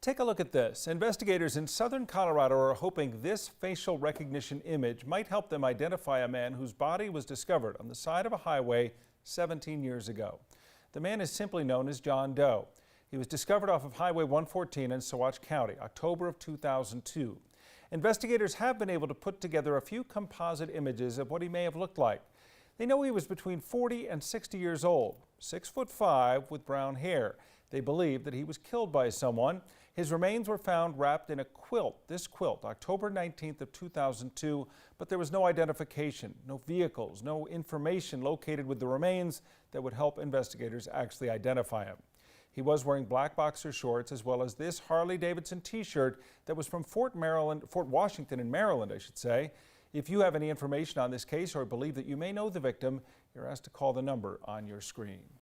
Take a look at this. Investigators in southern Colorado are hoping this facial recognition image might help them identify a man whose body was discovered on the side of a highway 17 years ago. The man is simply known as John Doe. He was discovered off of Highway 114 in Saguache County, October of 2002. Investigators have been able to put together a few composite images of what he may have looked like. They know he was between 40 and 60 years old, 6'5" with brown hair. They believe that he was killed by someone. His remains were found wrapped in a quilt, this quilt, October 19th of 2002, but there was no identification, no vehicles, no information located with the remains that would help investigators actually identify him. He was wearing black boxer shorts as well as this Harley-Davidson t-shirt that was from Fort Washington in Maryland, I should say. If you have any information on this case or believe that you may know the victim, you're asked to call the number on your screen.